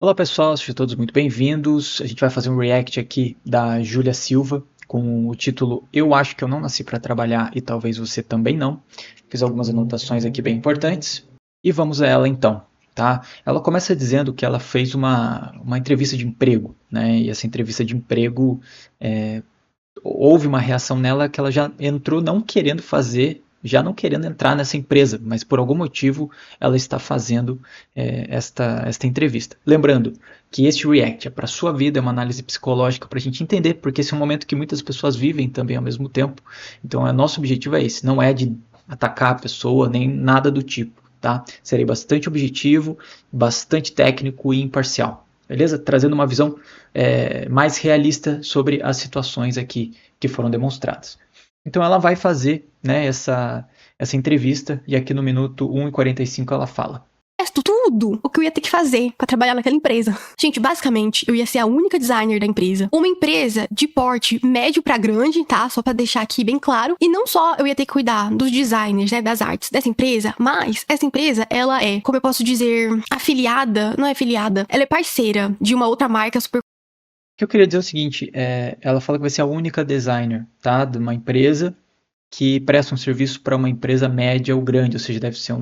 Olá pessoal, sejam todos muito bem-vindos. A gente vai fazer um react aqui da Júlia Silva com o título Eu acho que eu não nasci para trabalhar e talvez você também não. Fiz algumas anotações aqui bem importantes e vamos a ela então, tá? Ela começa dizendo que ela fez uma entrevista de emprego, né? E essa entrevista de emprego houve uma reação nela que ela já entrou não querendo fazer, já não querendo entrar nessa empresa, mas por algum motivo ela está fazendo esta entrevista. Lembrando que este react é para a sua vida, é uma análise psicológica para a gente entender, porque esse é um momento que muitas pessoas vivem também ao mesmo tempo. Então, nosso objetivo é esse, não é de atacar a pessoa, nem nada do tipo. Tá? Serei bastante objetivo, bastante técnico e imparcial. Beleza? Trazendo uma visão mais realista sobre as situações aqui que foram demonstradas. Então ela vai fazer, né, essa entrevista e aqui no minuto 1:45 ela fala. Resto, tudo o que eu ia ter que fazer pra trabalhar naquela empresa. Gente, basicamente, eu ia ser a única designer da empresa. Uma empresa de porte médio pra grande, tá? Só pra deixar aqui bem claro. E não só eu ia ter que cuidar dos designers, né, das artes dessa empresa, mas essa empresa, ela é, como eu posso dizer, afiliada, não é afiliada, ela é parceira de uma outra marca super. O que eu queria dizer é o seguinte, ela fala que vai ser a única designer, tá, de uma empresa que presta um serviço para uma empresa média ou grande, ou seja, deve ser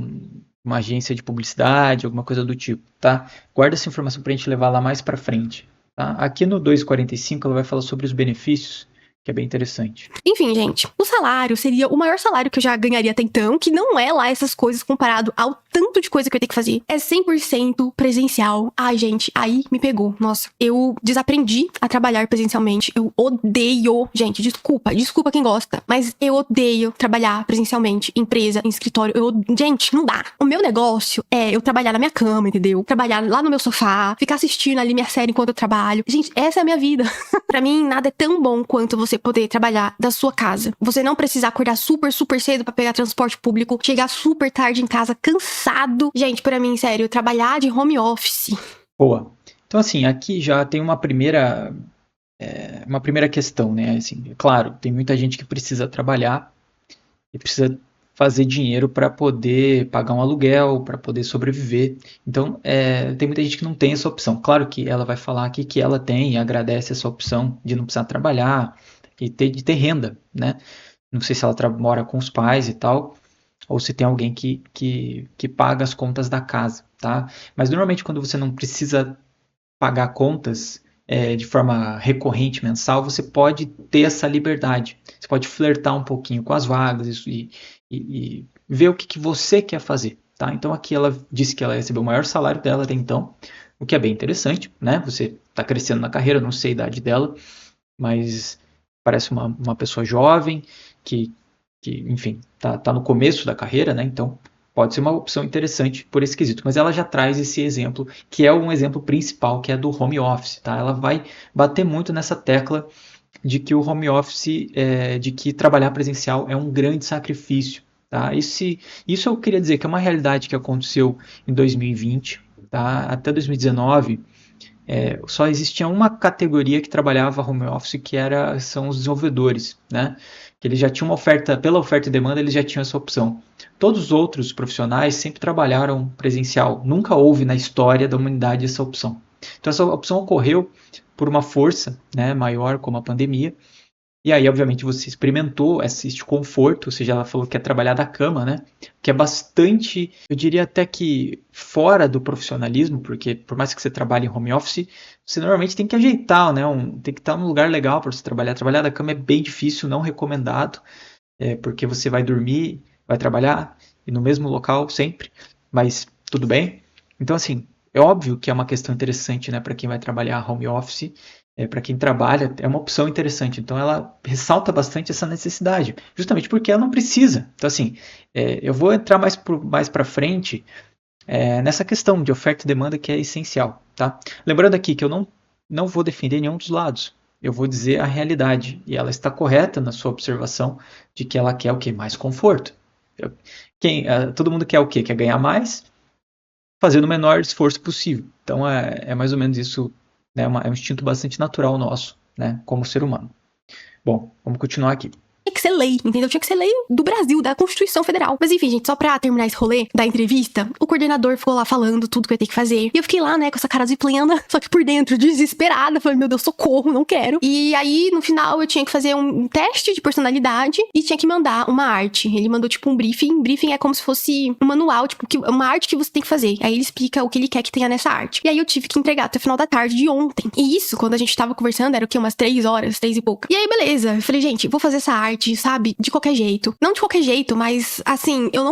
uma agência de publicidade, alguma coisa do tipo, tá? Guarda essa informação para a gente levar lá mais para frente, tá? Aqui no 2:45 ela vai falar sobre os benefícios, que é bem interessante. Enfim, gente, o salário seria o maior salário que eu já ganharia até então, que não é lá essas coisas comparado ao tanto de coisa que eu ia ter que fazer. É 100% presencial. Ai, gente, aí me pegou. Nossa, eu desaprendi a trabalhar presencialmente. Eu odeio. Gente, desculpa quem gosta, mas eu odeio trabalhar presencialmente, em empresa, em escritório. Gente, não dá. O meu negócio é eu trabalhar na minha cama, entendeu? Trabalhar lá no meu sofá, ficar assistindo ali minha série enquanto eu trabalho. Gente, essa é a minha vida. Pra mim, nada é tão bom quanto você poder trabalhar da sua casa. Você não precisar acordar super cedo pra pegar transporte público, chegar super tarde em casa cansado. Gente, pra mim, sério, trabalhar de home office. Boa. Então, assim, aqui já tem uma primeira questão, né? Assim, claro, tem muita gente que precisa trabalhar e precisa fazer dinheiro para poder pagar um aluguel, para poder sobreviver. Então, tem muita gente que não tem essa opção. Claro que ela vai falar aqui que ela tem e agradece essa opção de não precisar trabalhar e de ter renda, né? Não sei se ela mora com os pais e tal, ou se tem alguém que paga as contas da casa, tá? Mas normalmente quando você não precisa pagar contas de forma recorrente, mensal, você pode ter essa liberdade. Você pode flertar um pouquinho com as vagas e ver o que você quer fazer. Tá? Então aqui ela disse que ela recebeu o maior salário dela até então, o que é bem interessante, né? Você está crescendo na carreira, não sei a idade dela, mas parece uma pessoa jovem que enfim, tá no começo da carreira, né? Então pode ser uma opção interessante por esse quesito. Mas ela já traz esse exemplo, que é um exemplo principal, que é do home office. Tá? Ela vai bater muito nessa tecla de que o home office, de que trabalhar presencial é um grande sacrifício. Tá? Isso eu queria dizer que é uma realidade que aconteceu em 2020. Tá? Até 2019, só existia uma categoria que trabalhava home office, são os desenvolvedores, né? Que eles já tinham uma oferta, pela oferta e demanda, eles já tinham essa opção. Todos os outros profissionais sempre trabalharam presencial. Nunca houve na história da humanidade essa opção. Então essa opção ocorreu por uma força, né, maior, como a pandemia. E aí, obviamente, você experimentou esse conforto, ou seja, ela falou que quer trabalhar da cama, né? Que é bastante, eu diria até que fora do profissionalismo, porque por mais que você trabalhe em home office, você normalmente tem que ajeitar, né? Tem que estar num lugar legal para você trabalhar. Trabalhar da cama é bem difícil, não recomendado, porque você vai dormir, vai trabalhar e no mesmo local sempre, mas tudo bem. Então, assim, é óbvio que é uma questão interessante, né, para quem vai trabalhar home office, para quem trabalha, é uma opção interessante. Então, ela ressalta bastante essa necessidade, justamente porque ela não precisa. Então, assim, eu vou entrar mais para frente nessa questão de oferta e demanda que é essencial, tá? Lembrando aqui que eu não vou defender nenhum dos lados. Eu vou dizer a realidade. E ela está correta na sua observação de que ela quer o quê? Mais conforto. Todo mundo quer o quê? Quer ganhar mais, fazendo o menor esforço possível. Então é mais ou menos isso, né? É um instinto bastante natural nosso, né? Como ser humano. Bom, vamos continuar aqui. que ser lei, entendeu? Tinha que ser lei do Brasil, da Constituição Federal. Mas enfim, gente, só pra terminar esse rolê da entrevista, o coordenador ficou lá falando tudo que eu ia ter que fazer. E eu fiquei lá, né, com essa cara de plena, só que por dentro, desesperada. Falei, meu Deus, socorro, não quero. E aí, no final, eu tinha que fazer um teste de personalidade e tinha que mandar uma arte. Ele mandou, tipo, um briefing. Briefing é como se fosse um manual, tipo, uma arte que você tem que fazer. Aí ele explica o que ele quer que tenha nessa arte. E aí eu tive que entregar até o final da tarde de ontem. E isso, quando a gente tava conversando, era o quê? Umas 3 horas, 3 e pouca. E aí, beleza. Eu falei, gente, vou fazer essa arte, sabe? De qualquer jeito. Não de qualquer jeito, mas, assim, eu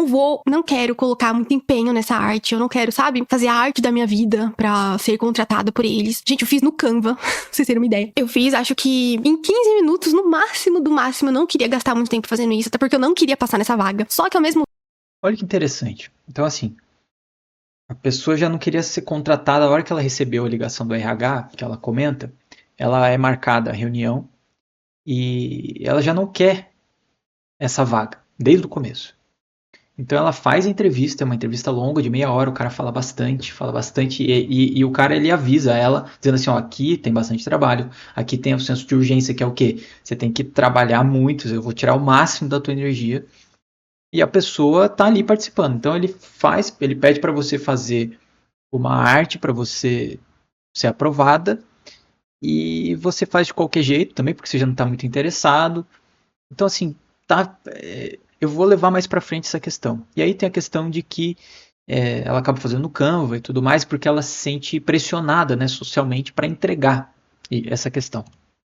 não quero colocar muito empenho nessa arte. Eu não quero, sabe? Fazer a arte da minha vida pra ser contratada por eles. Gente, eu fiz no Canva, pra vocês terem uma ideia. Eu fiz, acho que em 15 minutos, no máximo do máximo. Eu não queria gastar muito tempo fazendo isso, até porque eu não queria passar nessa vaga. Só que ao mesmo... Olha que interessante. Então, assim, a pessoa já não queria ser contratada. A hora que ela recebeu a ligação do RH, que ela comenta, ela é marcada a reunião e ela já não quer essa vaga, desde o começo. Então ela faz a entrevista, é uma entrevista longa, de meia hora, o cara fala bastante, e o cara ele avisa ela, dizendo assim, ó, aqui tem bastante trabalho, aqui tem o senso de urgência, que é o quê? Você tem que trabalhar muito, eu vou tirar o máximo da tua energia, e a pessoa tá ali participando. Então ele pede para você fazer uma arte para você ser aprovada, e você faz de qualquer jeito também, porque você já não está muito interessado. Então assim, eu vou levar mais para frente essa questão. E aí tem a questão de que ela acaba fazendo no Canva e tudo mais, porque ela se sente pressionada, né, socialmente para entregar essa questão.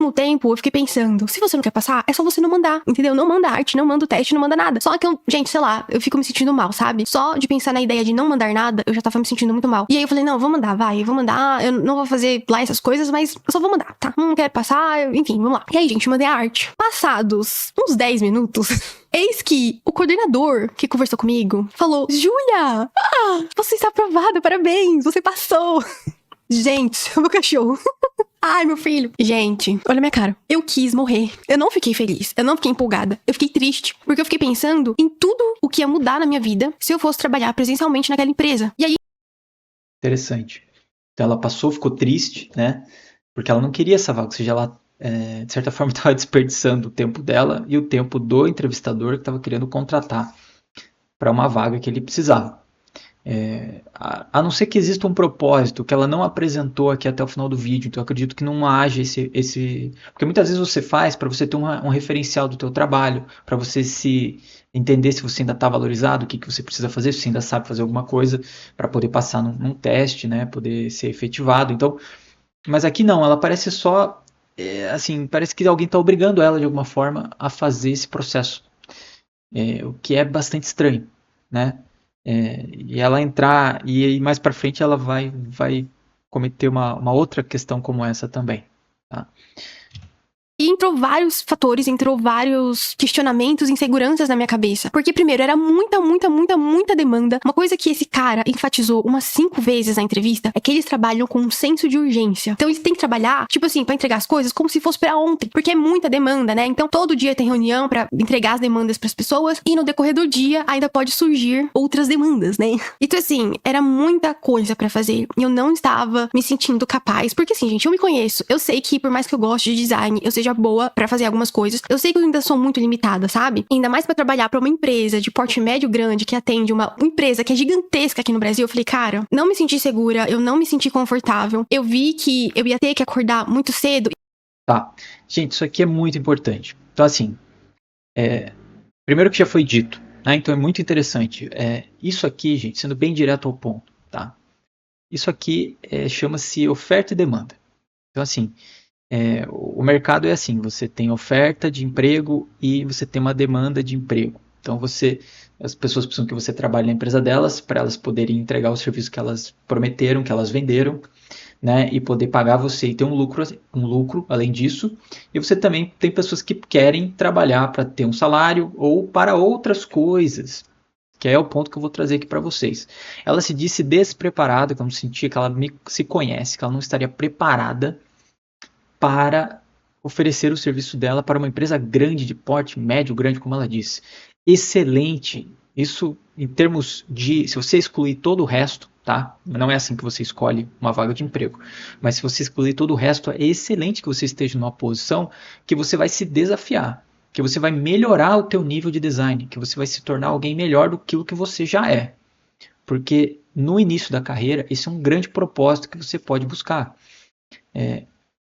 No tempo, eu fiquei pensando, se você não quer passar, é só você não mandar, entendeu? Não manda arte, não manda o teste, não manda nada. Só que gente, sei lá, eu fico me sentindo mal, sabe? Só de pensar na ideia de não mandar nada, eu já tava me sentindo muito mal. E aí eu falei, não, eu vou mandar, eu vou mandar, eu não vou fazer lá essas coisas, mas eu só vou mandar, tá? Não quero passar, enfim, vamos lá. E aí, gente, mandei a arte. Passados uns 10 minutos, eis que o coordenador que conversou comigo falou, Júlia, você está aprovada, parabéns, você passou. Gente, meu cachorro. Ai, meu filho. Gente, olha a minha cara. Eu quis morrer. Eu não fiquei feliz. Eu não fiquei empolgada. Eu fiquei triste. Porque eu fiquei pensando em tudo o que ia mudar na minha vida se eu fosse trabalhar presencialmente naquela empresa. E aí... Interessante. Então ela passou, ficou triste, né? Porque ela não queria essa vaga. Ou seja, ela, de certa forma, estava desperdiçando o tempo dela e o tempo do entrevistador que estava querendo contratar para uma vaga que ele precisava. A não ser que exista um propósito que ela não apresentou aqui até o final do vídeo, então eu acredito que não haja esse porque muitas vezes você faz para você ter um referencial do teu trabalho, para você se entender se você ainda está valorizado, o que você precisa fazer, se você ainda sabe fazer alguma coisa para poder passar num teste, né, poder ser efetivado. Então, mas aqui não, ela parece só assim, parece que alguém está obrigando ela de alguma forma a fazer esse processo, o que é bastante estranho, né? E ela entrar, e mais para frente ela vai cometer uma outra questão como essa também, tá? E entrou vários fatores, entrou vários questionamentos, inseguranças na minha cabeça. Porque, primeiro, era muita demanda. Uma coisa que esse cara enfatizou umas 5 vezes na entrevista é que eles trabalham com um senso de urgência. Então, eles têm que trabalhar, tipo assim, pra entregar as coisas como se fosse pra ontem. Porque é muita demanda, né? Então, todo dia tem reunião pra entregar as demandas pras pessoas. E no decorrer do dia, ainda pode surgir outras demandas, né? Então, assim, era muita coisa pra fazer. E eu não estava me sentindo capaz. Porque, assim, gente, eu me conheço. Eu sei que, por mais que eu goste de design, eu seja boa pra fazer algumas coisas, eu sei que eu ainda sou muito limitada, sabe? Ainda mais pra trabalhar pra uma empresa de porte médio grande que atende uma empresa que é gigantesca aqui no Brasil. Eu falei, cara, não me senti segura, eu não me senti confortável. Eu vi que eu ia ter que acordar muito cedo. Tá. Gente, isso aqui é muito importante. Então, assim, primeiro que já foi dito, né? Então é muito interessante. Isso aqui, gente, sendo bem direto ao ponto, tá? Isso aqui chama-se oferta e demanda. Então, assim, o mercado é assim, você tem oferta de emprego e você tem uma demanda de emprego. Então as pessoas precisam que você trabalhe na empresa delas para elas poderem entregar o serviço que elas prometeram, que elas venderam, né, e poder pagar você e ter um lucro além disso. E você também tem pessoas que querem trabalhar para ter um salário ou para outras coisas, que é o ponto que eu vou trazer aqui para vocês. Ela se disse despreparada, que eu não sentia que ela se conhece, que ela não estaria preparada para oferecer o serviço dela para uma empresa grande, de porte médio, grande, como ela disse. Excelente. Isso em termos de, se você excluir todo o resto, tá? Não é assim que você escolhe uma vaga de emprego. Mas se você excluir todo o resto, é excelente que você esteja numa posição que você vai se desafiar. que você vai melhorar o teu nível de design, que você vai se tornar alguém melhor do que o que você já é. Porque no início da carreira, esse é um grande propósito que você pode buscar.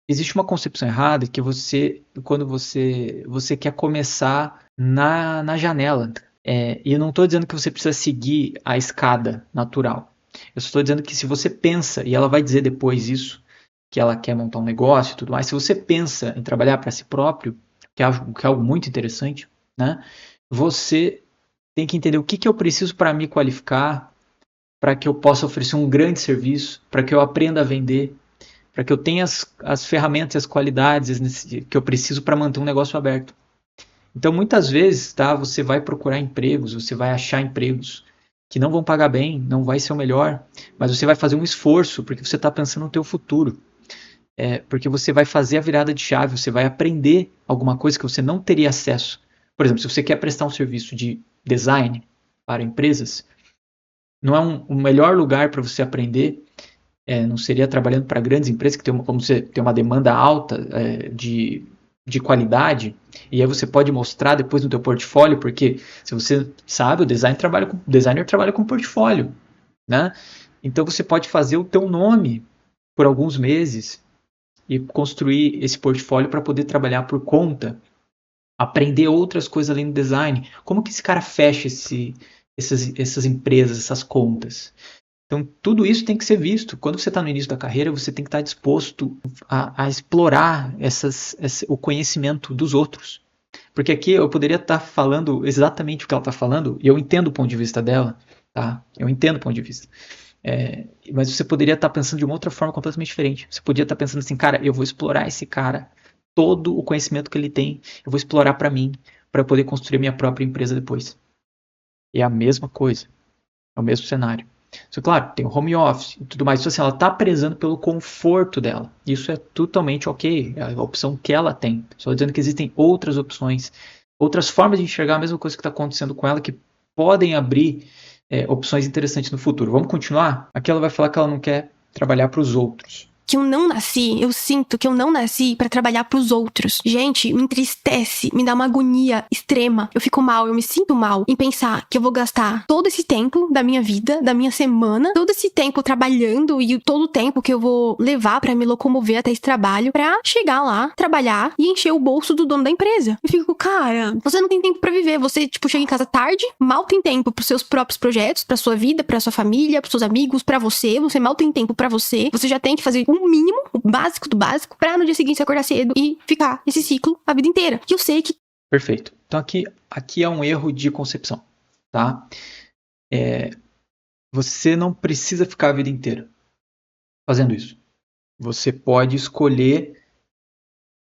Existe uma concepção errada que quando você quer começar na janela. E eu não estou dizendo que você precisa seguir a escada natural. Eu estou dizendo que se você pensa, e ela vai dizer depois isso, que ela quer montar um negócio e tudo mais, se você pensa em trabalhar para si próprio, que é algo muito interessante, né? Você tem que entender o que eu preciso para me qualificar, para que eu possa oferecer um grande serviço, para que eu aprenda a vender, para que eu tenha as ferramentas e as qualidades que eu preciso para manter um negócio aberto. Então, muitas vezes, tá, você vai procurar empregos, você vai achar empregos que não vão pagar bem, não vai ser o melhor, mas você vai fazer um esforço porque você está pensando no teu futuro. Porque você vai fazer a virada de chave, você vai aprender alguma coisa que você não teria acesso. Por exemplo, se você quer prestar um serviço de design para empresas, não é o melhor lugar para você aprender, não seria trabalhando para grandes empresas que como você tem uma demanda alta de qualidade, e aí você pode mostrar depois no teu portfólio, porque se você sabe, o designer trabalha com portfólio, né? Então você pode fazer o teu nome por alguns meses e construir esse portfólio para poder trabalhar por conta, aprender outras coisas além do design. Como que esse cara fecha essas empresas, essas contas? Então, tudo isso tem que ser visto. Quando você está no início da carreira, você tem que estar disposto a explorar o conhecimento dos outros. Porque aqui eu poderia estar falando exatamente o que ela está falando, e eu entendo o ponto de vista dela, tá? Eu entendo o ponto de vista. Mas você poderia estar pensando de uma outra forma completamente diferente. Você podia estar pensando assim, cara, eu vou explorar esse cara, todo o conhecimento que ele tem, eu vou explorar para mim, para poder construir minha própria empresa depois. É a mesma coisa, é o mesmo cenário. Só, claro, tem o home office e tudo mais. Então, assim, ela está prezando pelo conforto dela. Isso é totalmente ok, é a opção que ela tem. Só dizendo que existem outras opções, outras formas de enxergar a mesma coisa que está acontecendo com ela, que podem abrir opções interessantes no futuro. Vamos continuar? Aqui ela vai falar que ela não quer trabalhar para os outros. Que eu sinto que eu não nasci pra trabalhar pros outros. Gente, me entristece, me dá uma agonia extrema. Eu fico mal, eu me sinto mal em pensar que eu vou gastar todo esse tempo da minha vida, da minha semana, todo esse tempo trabalhando e todo o tempo que eu vou levar pra me locomover até esse trabalho, pra chegar lá, trabalhar e encher o bolso do dono da empresa. Eu fico, cara, você não tem tempo pra viver. Você, chega em casa tarde, mal tem tempo pros seus próprios projetos, pra sua vida, pra sua família, pros seus amigos, pra você mal tem tempo pra você. Você já tem que fazer o mínimo, o básico do básico, pra no dia seguinte você acordar cedo e ficar esse ciclo a vida inteira. E eu sei que... Perfeito. Então aqui é um erro de concepção, tá? Você não precisa ficar a vida inteira fazendo isso. Você pode escolher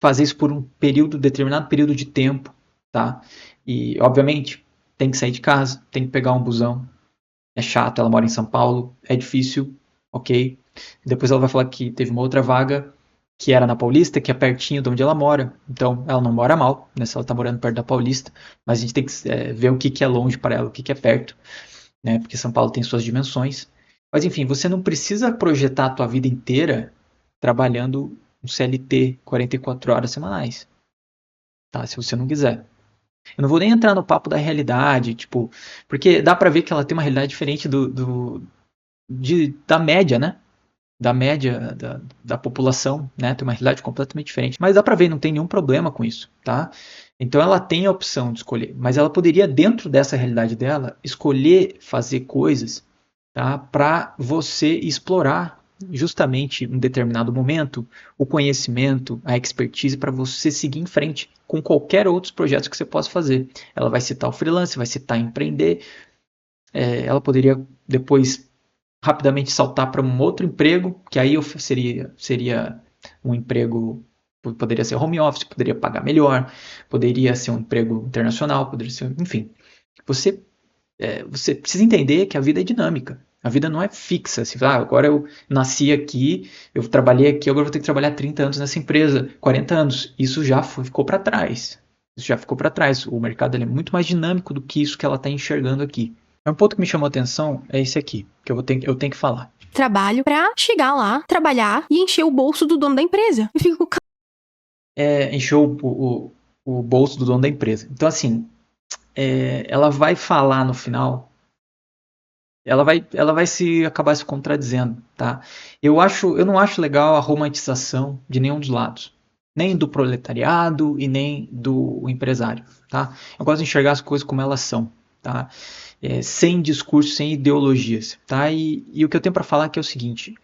fazer isso por um determinado período de tempo, tá? E, obviamente, tem que sair de casa, tem que pegar um busão. É chato, ela mora em São Paulo, é difícil, ok? Depois ela vai falar que teve uma outra vaga que era na Paulista, que é pertinho de onde ela mora. Então, ela não mora mal, né, se ela está morando perto da Paulista. Mas a gente tem que ver o que é longe para ela, o que é perto, né? Porque São Paulo tem suas dimensões. Mas, enfim, você não precisa projetar a tua vida inteira trabalhando um CLT 44 horas semanais, tá? Se você não quiser. Eu não vou nem entrar no papo da realidade, porque dá para ver que ela tem uma realidade diferente da média, né? Da média da população, né? Tem uma realidade completamente diferente. Mas dá pra ver, não tem nenhum problema com isso, tá? Então ela tem a opção de escolher. Mas ela poderia, dentro dessa realidade dela, escolher fazer coisas, tá? Pra você explorar justamente em determinado momento o conhecimento, a expertise para você seguir em frente com qualquer outros projetos que você possa fazer. Ela vai citar o freelance, vai citar empreender. Ela poderia depois rapidamente saltar para um outro emprego, que aí seria um emprego, poderia ser home office, poderia pagar melhor, poderia ser um emprego internacional, poderia ser, enfim. Você precisa entender que a vida é dinâmica. A vida não é fixa. Assim, agora eu nasci aqui, eu trabalhei aqui, agora eu vou ter que trabalhar 30 anos nessa empresa, 40 anos. Isso já ficou para trás. O mercado é muito mais dinâmico do que isso que ela está enxergando aqui. Um ponto que me chamou a atenção é esse aqui, que eu tenho que falar. Trabalho pra chegar lá, trabalhar e encher o bolso do dono da empresa. Eu fico... Encher o o bolso do dono da empresa. Então, assim, ela vai falar no final, ela vai acabar se contradizendo, tá? Eu não acho legal a romantização de nenhum dos lados, nem do proletariado e nem do empresário, tá? Eu gosto de enxergar as coisas como elas são, tá? Sem discurso, sem ideologias, tá? E o que eu tenho para falar aqui é o seguinte: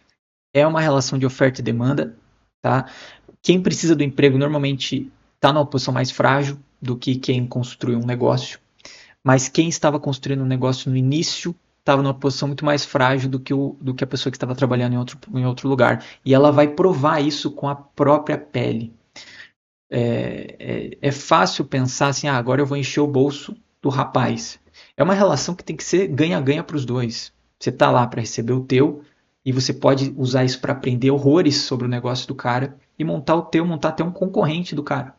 é uma relação de oferta e demanda, tá? Quem precisa do emprego normalmente está numa posição mais frágil do que quem construiu um negócio, mas quem estava construindo um negócio no início estava numa posição muito mais frágil do que a pessoa que estava trabalhando em outro lugar. E ela vai provar isso com a própria pele. É fácil pensar assim, agora eu vou encher o bolso do rapaz. É uma relação que tem que ser ganha-ganha para os dois. Você está lá para receber o teu, e você pode usar isso para aprender horrores sobre o negócio do cara e montar até um concorrente do cara.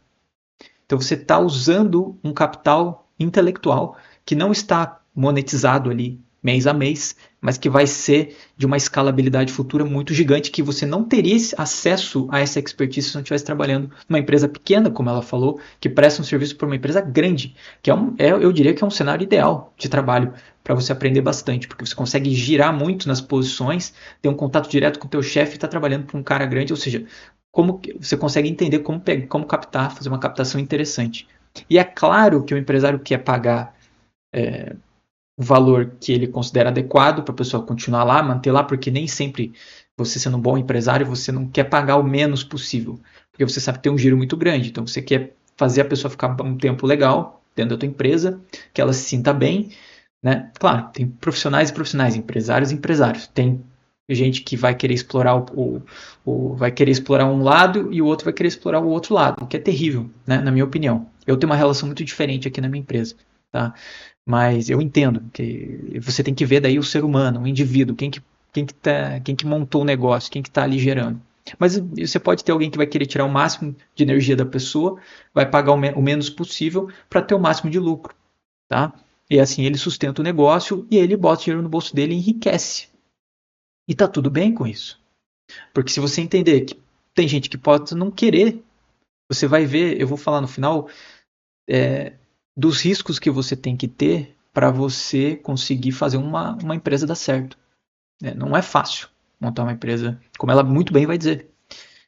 Então você está usando um capital intelectual que não está monetizado ali mês a mês, mas que vai ser de uma escalabilidade futura muito gigante, que você não teria acesso a essa expertise se não estivesse trabalhando numa empresa pequena, como ela falou, que presta um serviço para uma empresa grande, que eu diria que é um cenário ideal de trabalho para você aprender bastante, porque você consegue girar muito nas posições, ter um contato direto com o teu chefe e estar trabalhando para um cara grande, ou seja, como você consegue entender como captar, fazer uma captação interessante. E é claro que o empresário quer pagar o valor que ele considera adequado para a pessoa continuar lá, manter lá, porque nem sempre você, sendo um bom empresário, você não quer pagar o menos possível, porque você sabe que tem um giro muito grande, então você quer fazer a pessoa ficar um tempo legal dentro da tua empresa, que ela se sinta bem, né? Claro, tem profissionais e profissionais, empresários e empresários, tem gente que vai querer explorar vai querer explorar um lado e o outro vai querer explorar o outro lado, o que é terrível, né? Na minha opinião. Eu tenho uma relação muito diferente aqui na minha empresa, tá? Mas eu entendo que você tem que ver daí o ser humano, o indivíduo, quem que montou o negócio, quem que está ali gerando. Mas você pode ter alguém que vai querer tirar o máximo de energia da pessoa, vai pagar o menos possível para ter o máximo de lucro, tá? E assim ele sustenta o negócio e ele bota dinheiro no bolso dele e enriquece. E tá tudo bem com isso. Porque se você entender que tem gente que pode não querer, você vai ver, eu vou falar no final, dos riscos que você tem que ter para você conseguir fazer uma empresa dar certo. Não é fácil montar uma empresa, como ela muito bem vai dizer.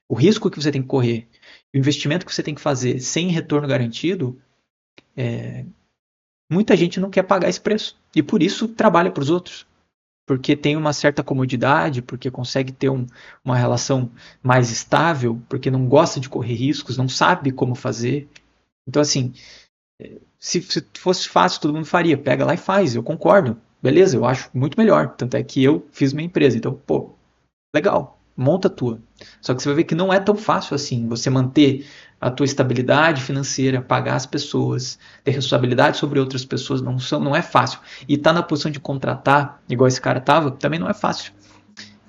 O risco que você tem que correr, o investimento que você tem que fazer sem retorno garantido, muita gente não quer pagar esse preço. E por isso trabalha para os outros. Porque tem uma certa comodidade, porque consegue ter uma relação mais estável, porque não gosta de correr riscos, não sabe como fazer. Então, assim, se fosse fácil, todo mundo faria. Pega lá e faz, eu concordo. Beleza, eu acho muito melhor. Tanto é que eu fiz minha empresa. Então, pô, legal, monta a tua. Só que você vai ver que não é tão fácil assim você manter a tua estabilidade financeira, pagar as pessoas, ter responsabilidade sobre outras pessoas, não é fácil. E estar na posição de contratar, igual esse cara estava, também não é fácil.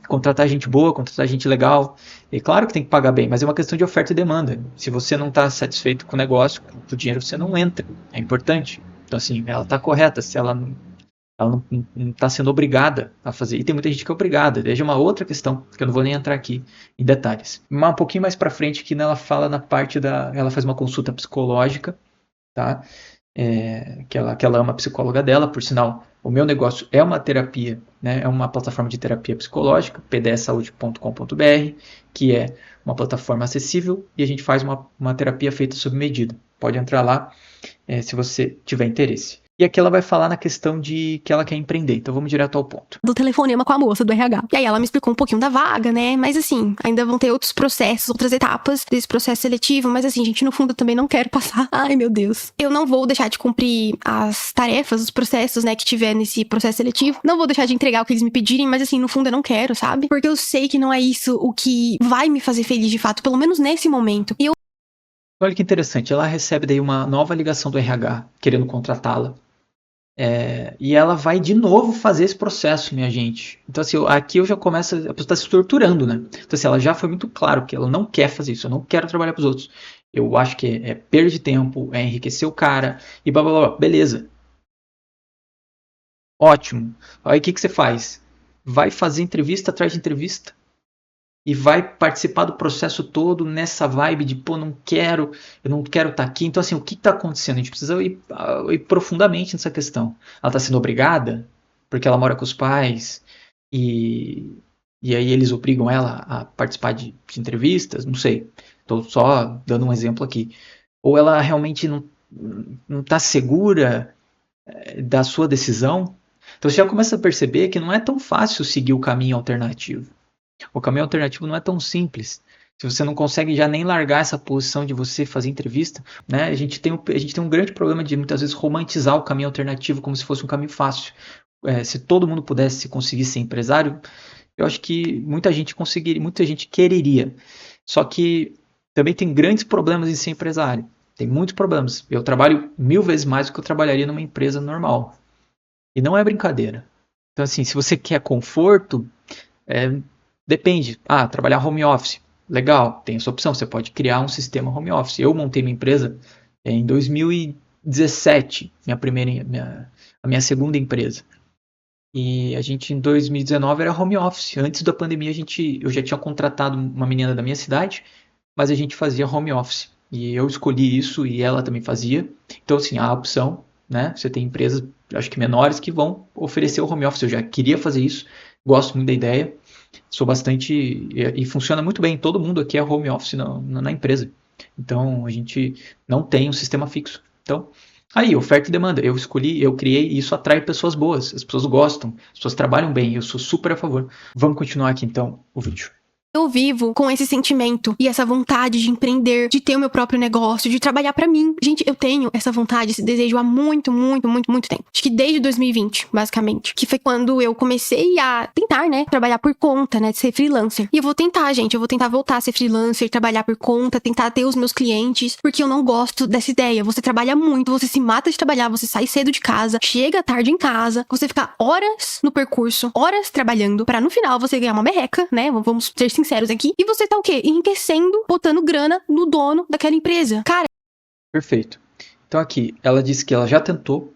Contratar gente boa, contratar gente legal. E claro que tem que pagar bem, mas é uma questão de oferta e demanda. Se você não está satisfeito com o negócio, com o dinheiro você não entra. É importante. Então, assim, ela está correta. Se ela não está sendo obrigada a fazer. E tem muita gente que é obrigada. Veja uma outra questão, que eu não vou nem entrar aqui em detalhes. Mas um pouquinho mais para frente, que ela fala na parte ela faz uma consulta psicológica, tá? Que ela ama a psicóloga dela, por sinal, o meu negócio é uma terapia, né? É uma plataforma de terapia psicológica, pdsaude.com.br, que é uma plataforma acessível e a gente faz uma terapia feita sob medida. Pode entrar lá se você tiver interesse. E aqui ela vai falar na questão de que ela quer empreender. Então vamos direto ao ponto. Do telefonema com a moça do RH. E aí ela me explicou um pouquinho da vaga, né? Mas assim, ainda vão ter outros processos, outras etapas desse processo seletivo. Mas assim, gente, no fundo eu também não quero passar. Ai, meu Deus. Eu não vou deixar de cumprir as tarefas, os processos, né, que tiver nesse processo seletivo. Não vou deixar de entregar o que eles me pedirem, mas assim, no fundo eu não quero, sabe? Porque eu sei que não é isso o que vai me fazer feliz de fato, pelo menos nesse momento. E eu... Olha que interessante, ela recebe daí uma nova ligação do RH, querendo contratá-la. E ela vai de novo fazer esse processo, minha gente. Então, assim, aqui eu já começo, a pessoa está se torturando, né? Então, assim, ela já foi muito claro que ela não quer fazer isso, eu não quero trabalhar para os outros. Eu acho que é perda de tempo, é enriquecer o cara, e blá blá blá. Beleza. Ótimo. Aí o que você faz? Vai fazer entrevista atrás de entrevista. e vai participar do processo todo nessa vibe de, pô, eu não quero estar aqui. Então, assim, o que está acontecendo? A gente precisa ir profundamente nessa questão. Ela está sendo obrigada porque ela mora com os pais e aí eles obrigam ela a participar de entrevistas? Não sei. Estou só dando um exemplo aqui. Ou ela realmente não está segura da sua decisão? Então você já começa a perceber que não é tão fácil seguir o caminho alternativo. O caminho alternativo não é tão simples. Se você não consegue já nem largar essa posição de você fazer entrevista, né? A gente tem um grande problema de muitas vezes romantizar o caminho alternativo como se fosse um caminho fácil. Se todo mundo pudesse conseguir ser empresário, eu acho que muita gente conseguiria, muita gente quereria. Só que também tem grandes problemas em ser empresário. Tem muitos problemas. Eu trabalho 1000 vezes mais do que eu trabalharia numa empresa normal. E não é brincadeira. Então, assim, se você quer conforto, depende. Trabalhar home office. Legal, tem essa opção. Você pode criar um sistema home office. Eu montei minha empresa em 2017, a minha segunda empresa. E a gente, em 2019, era home office. Antes da pandemia, eu já tinha contratado uma menina da minha cidade, mas a gente fazia home office. E eu escolhi isso e ela também fazia. Então, assim, há a opção, né? Você tem empresas, acho que menores, que vão oferecer o home office. Eu já queria fazer isso, gosto muito da ideia. Sou bastante... E funciona muito bem. Todo mundo aqui é home office na empresa. Então, a gente não tem um sistema fixo. Então, aí, oferta e demanda. Eu escolhi, eu criei e isso atrai pessoas boas. As pessoas gostam, as pessoas trabalham bem. Eu sou super a favor. Vamos continuar aqui, então, o vídeo. Eu vivo com esse sentimento e essa vontade de empreender, de ter o meu próprio negócio, de trabalhar pra mim. Gente, eu tenho essa vontade, esse desejo há muito, muito, muito, muito tempo. Acho que desde 2020, basicamente. Que foi quando eu comecei a tentar, né, trabalhar por conta, né, de ser freelancer. E eu vou tentar, gente, eu vou tentar voltar a ser freelancer, trabalhar por conta, tentar ter os meus clientes, porque eu não gosto dessa ideia. Você trabalha muito, você se mata de trabalhar, você sai cedo de casa, chega tarde em casa, você fica horas no percurso, horas trabalhando, pra no final você ganhar uma merreca, né, vamos ser sinceros aqui, e você tá o quê? Enriquecendo, botando grana no dono daquela empresa. Cara. Perfeito. Então aqui, ela disse que ela já tentou,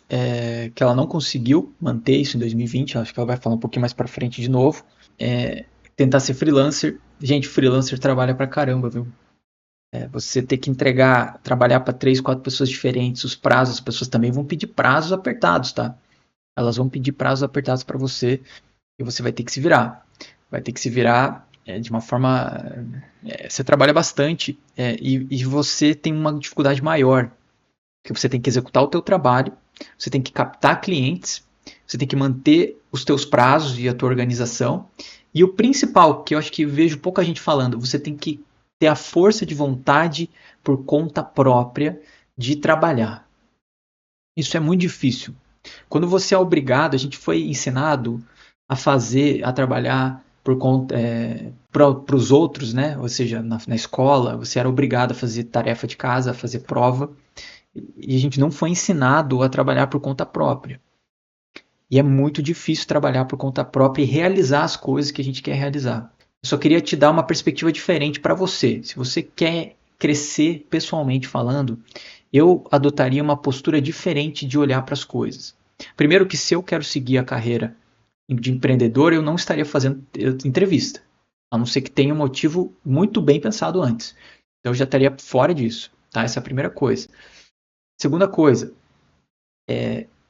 que ela não conseguiu manter isso em 2020, acho que ela vai falar um pouquinho mais pra frente de novo. Tentar ser freelancer. Gente, freelancer trabalha pra caramba, viu? Você ter que trabalhar pra 3, 4 pessoas diferentes, os prazos, as pessoas também vão pedir prazos apertados, tá? Elas vão pedir prazos apertados pra você e você vai ter que se virar. Vai ter que se virar de uma forma... você trabalha bastante e você tem uma dificuldade maior. Porque você tem que executar o teu trabalho, você tem que captar clientes, você tem que manter os teus prazos e a tua organização. E o principal, que eu acho que vejo pouca gente falando, você tem que ter a força de vontade por conta própria de trabalhar. Isso é muito difícil. Quando você é obrigado, a gente foi ensinado a trabalhar por conta para os outros, né? Ou seja, na escola você era obrigado a fazer tarefa de casa, a fazer prova, e a gente não foi ensinado a trabalhar por conta própria. E é muito difícil trabalhar por conta própria e realizar as coisas que a gente quer realizar. Eu só queria te dar uma perspectiva diferente para você. Se você quer crescer pessoalmente falando, eu adotaria uma postura diferente de olhar para as coisas. Primeiro que se eu quero seguir a carreira de empreendedor, eu não estaria fazendo entrevista, a não ser que tenha um motivo muito bem pensado antes. Então eu já estaria fora disso, tá? Essa é a primeira coisa. Segunda coisa,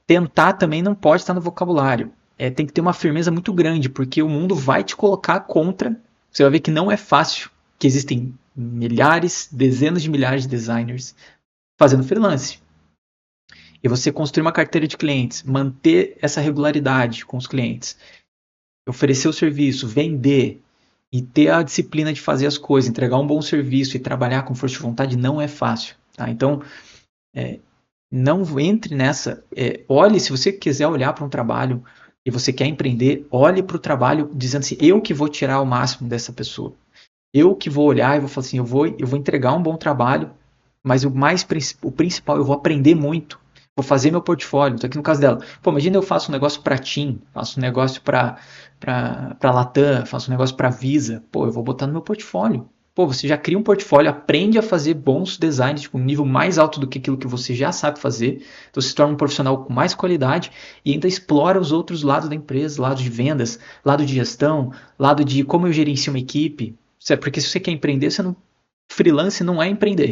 tentar também não pode estar no vocabulário. Tem que ter uma firmeza muito grande, porque o mundo vai te colocar contra. Você vai ver que não é fácil, que existem milhares, dezenas de milhares de designers fazendo freelance. E você construir uma carteira de clientes, manter essa regularidade com os clientes, oferecer o serviço, vender e ter a disciplina de fazer as coisas, entregar um bom serviço e trabalhar com força de vontade não é fácil. Tá? Então, não entre nessa. Olhe, se você quiser olhar para um trabalho e você quer empreender, olhe para o trabalho dizendo assim, eu que vou tirar o máximo dessa pessoa. Eu que vou olhar e vou falar assim, eu vou entregar um bom trabalho, mas o principal, eu vou aprender muito. Vou fazer meu portfólio. Então aqui no caso dela, imagina eu faço um negócio para TIM, faço um negócio para Latam, faço um negócio para Visa. Eu vou botar no meu portfólio. pô, você já cria um portfólio, aprende a fazer bons designs, tipo, um nível mais alto do que aquilo que você já sabe fazer. Então você se torna um profissional com mais qualidade e ainda explora os outros lados da empresa, lado de vendas, lado de gestão, lado de como eu gerencio uma equipe. Porque se você quer empreender, freelance não é empreender.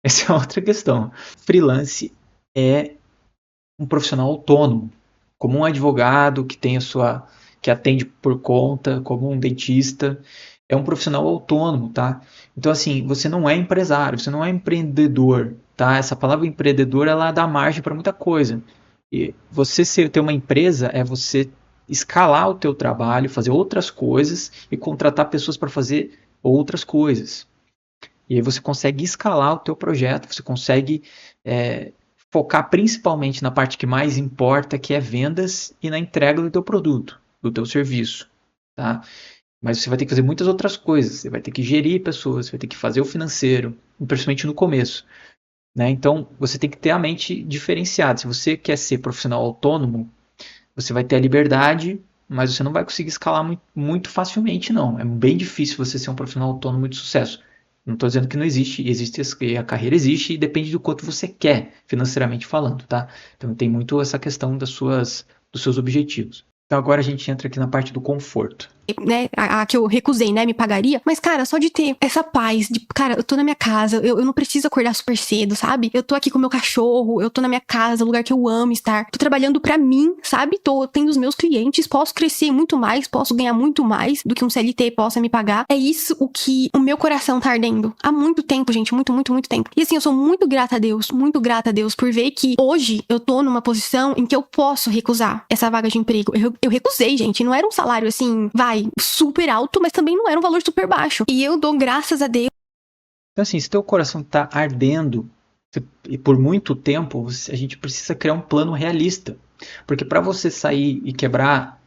Essa é outra questão. Freelance é um profissional autônomo, como um advogado que tem que atende por conta, como um dentista, é um profissional autônomo, tá? Então assim, você não é empresário, você não é empreendedor, tá? Essa palavra empreendedor, ela dá margem para muita coisa. E você ter uma empresa é você escalar o teu trabalho, fazer outras coisas e contratar pessoas para fazer outras coisas. E aí você consegue escalar o teu projeto, você consegue focar principalmente na parte que mais importa, que é vendas e na entrega do teu produto, do teu serviço, tá? Mas você vai ter que fazer muitas outras coisas, você vai ter que gerir pessoas, você vai ter que fazer o financeiro, principalmente no começo, né? Então você tem que ter a mente diferenciada. Se você quer ser profissional autônomo, você vai ter a liberdade, mas você não vai conseguir escalar muito facilmente, não. É bem difícil você ser um profissional autônomo de sucesso. Não estou dizendo que não existe, a carreira existe e depende do quanto você quer, financeiramente falando, tá? Então tem muito essa questão dos seus objetivos. Então agora a gente entra aqui na parte do conforto. Né, a que eu recusei, né, me pagaria. Mas, cara, só de ter essa paz, de, cara, eu tô na minha casa, eu não preciso acordar super cedo, sabe? Eu tô aqui com o meu cachorro, eu tô na minha casa, lugar que eu amo estar. Tô trabalhando pra mim, sabe? Tô tendo os meus clientes, posso crescer muito mais, posso ganhar muito mais do que um CLT possa me pagar. É isso o que o meu coração tá ardendo. Há muito tempo, gente, muito, muito, muito tempo. E assim, eu sou muito grata a Deus por ver que hoje eu tô numa posição em que eu posso recusar essa vaga de emprego. Eu recusei, gente, não era um salário assim, super alto, mas também não era um valor super baixo. E eu dou graças a Deus. Então assim, se teu coração tá ardendo e por muito tempo, a gente precisa criar um plano realista. Porque para você sair e quebrar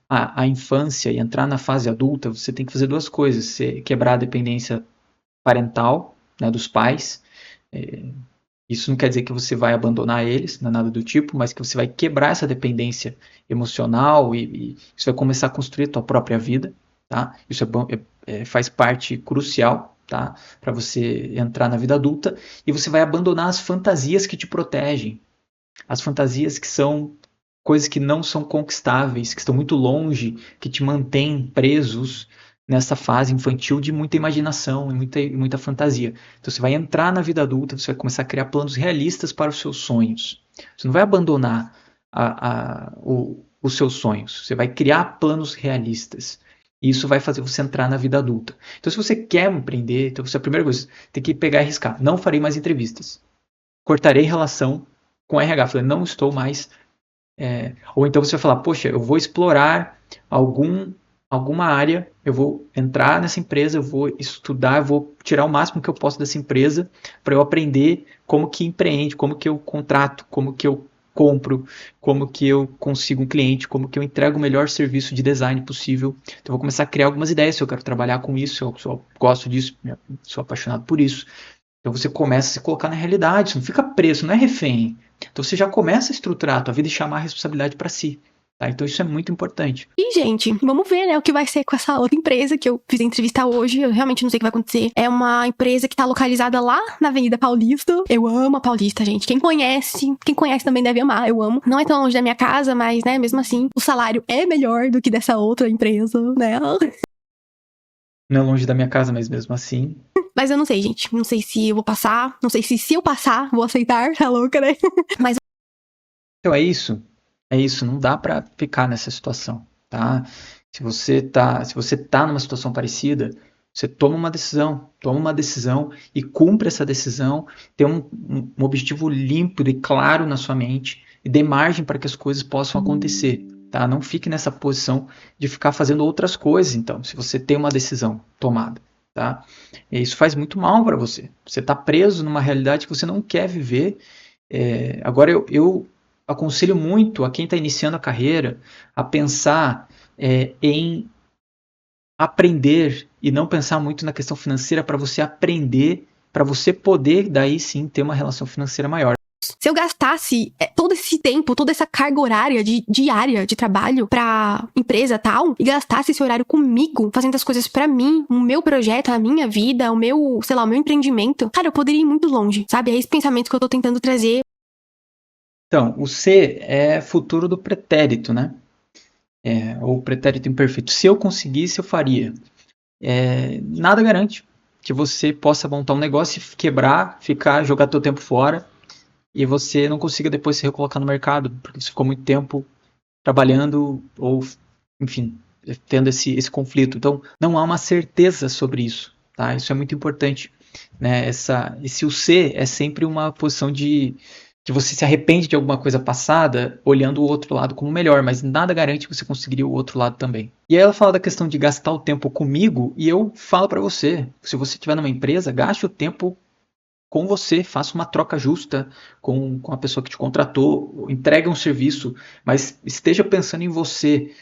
a infância e entrar na fase adulta, você tem que fazer duas coisas. Você quebrar a dependência parental, né, dos pais. Isso não quer dizer que você vai abandonar eles, não é nada do tipo, mas que você vai quebrar essa dependência emocional e você vai começar a construir a tua própria vida, tá? Isso é bom, faz parte crucial, tá? Para você entrar na vida adulta e você vai abandonar as fantasias que te protegem, as fantasias que são coisas que não são conquistáveis, que estão muito longe, que te mantêm presos nessa fase infantil de muita imaginação e muita fantasia. Então você vai entrar na vida adulta, você vai começar a criar planos realistas para os seus sonhos. Você não vai abandonar os seus sonhos, você vai criar planos realistas. E isso vai fazer você entrar na vida adulta. Então se você quer empreender, então a primeira coisa, tem que pegar e arriscar. Não farei mais entrevistas. Cortarei relação com RH. Falei, não estou mais... ou então você vai falar, poxa, eu vou explorar alguma área, eu vou entrar nessa empresa, eu vou estudar, eu vou tirar o máximo que eu posso dessa empresa para eu aprender como que empreende, como que eu contrato, como que eu compro, como que eu consigo um cliente, como que eu entrego o melhor serviço de design possível. Então eu vou começar a criar algumas ideias, se eu quero trabalhar com isso, se eu gosto disso, sou apaixonado por isso. Então você começa a se colocar na realidade, você não fica preso, não é refém. Então você já começa a estruturar a tua vida e chamar a responsabilidade para si. Tá? Então isso é muito importante. E, gente, vamos ver, né, o que vai ser com essa outra empresa que eu fiz a entrevista hoje. Eu realmente não sei o que vai acontecer. É uma empresa que tá localizada lá na Avenida Paulista. Eu amo a Paulista, gente. Quem conhece também deve amar. Eu amo. Não é tão longe da minha casa, mas, né, mesmo assim, o salário é melhor do que dessa outra empresa, né? Não é longe da minha casa, mas mesmo assim... Mas eu não sei, gente. Não sei se eu vou passar. Não sei se eu passar, vou aceitar. Tá louca, né? Mas... Então é isso. É isso, não dá para ficar nessa situação, tá? Se você tá numa situação parecida, você toma uma decisão e cumpre essa decisão, tem um objetivo límpido e claro na sua mente e dê margem para que as coisas possam acontecer, tá? Não fique nessa posição de ficar fazendo outras coisas, então, se você tem uma decisão tomada, tá? E isso faz muito mal para você. Você está preso numa realidade que você não quer viver. Agora eu aconselho muito a quem está iniciando a carreira a pensar em aprender e não pensar muito na questão financeira para você aprender, para você poder daí sim ter uma relação financeira maior. Se eu gastasse todo esse tempo, toda essa carga horária diária de trabalho pra empresa tal, e gastasse esse horário comigo, fazendo as coisas pra mim, o meu projeto, a minha vida, o meu, sei lá, o meu empreendimento, cara, eu poderia ir muito longe, sabe? É esse pensamento que eu tô tentando trazer. Então, o se é futuro do pretérito, né? Ou pretérito imperfeito. Se eu conseguisse, eu faria. Nada garante que você possa montar um negócio e quebrar, jogar teu tempo fora e você não consiga depois se recolocar no mercado, porque você ficou muito tempo trabalhando ou, enfim, tendo esse conflito. Então, não há uma certeza sobre isso, tá? Isso é muito importante, né? Esse o ser é sempre uma posição de que você se arrepende de alguma coisa passada, olhando o outro lado como melhor, mas nada garante que você conseguiria o outro lado também. E aí ela fala da questão de gastar o tempo comigo, e eu falo para você, se você estiver numa empresa, gaste o tempo com você, faça uma troca justa com a pessoa que te contratou, entregue um serviço, mas esteja pensando em você.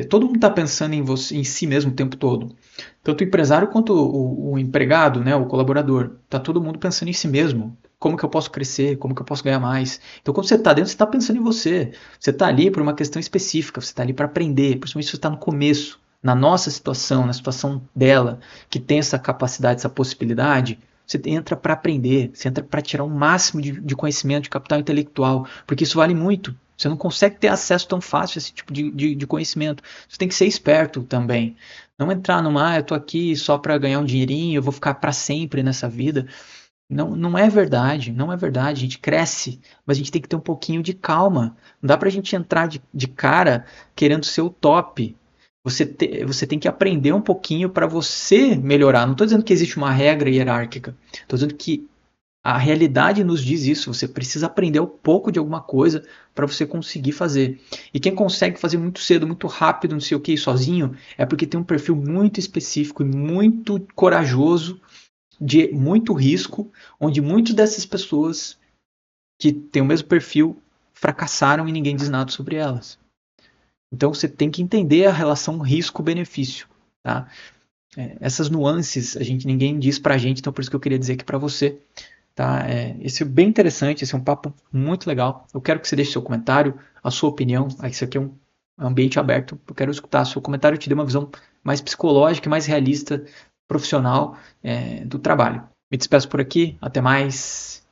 Todo mundo está pensando em você, em si mesmo o tempo todo. Tanto o empresário quanto o empregado, né, o colaborador. Está todo mundo pensando em si mesmo. Como que eu posso crescer? Como que eu posso ganhar mais? Então, quando você está dentro, você está pensando em você. Você está ali por uma questão específica. Você está ali para aprender. Principalmente se você está no começo. Na nossa situação, na situação dela, que tem essa capacidade, essa possibilidade, você entra para aprender, você entra para tirar o máximo de conhecimento, de capital intelectual, porque isso vale muito. Você não consegue ter acesso tão fácil a esse tipo de conhecimento. Você tem que ser esperto também. Não entrar numa, eu tô aqui só para ganhar um dinheirinho, eu vou ficar para sempre nessa vida. Não, não é verdade, não é verdade. A gente cresce, mas a gente tem que ter um pouquinho de calma. Não dá pra gente entrar de cara querendo ser o top. Você tem que aprender um pouquinho para você melhorar. Não estou dizendo que existe uma regra hierárquica. Estou dizendo que a realidade nos diz isso. Você precisa aprender um pouco de alguma coisa para você conseguir fazer. E quem consegue fazer muito cedo, muito rápido, não sei o que, sozinho, é porque tem um perfil muito específico e muito corajoso, de muito risco, onde muitas dessas pessoas que têm o mesmo perfil fracassaram e ninguém diz nada sobre elas. Então você tem que entender a relação risco-benefício, tá? Essas nuances ninguém diz pra gente, então por isso que eu queria dizer aqui pra você, tá? Esse é bem interessante, esse é um papo muito legal. Eu quero que você deixe seu comentário, a sua opinião. Isso aqui é um ambiente aberto. Eu quero escutar seu comentário, te dê uma visão mais psicológica, mais realista, profissional do trabalho. Me despeço por aqui, até mais.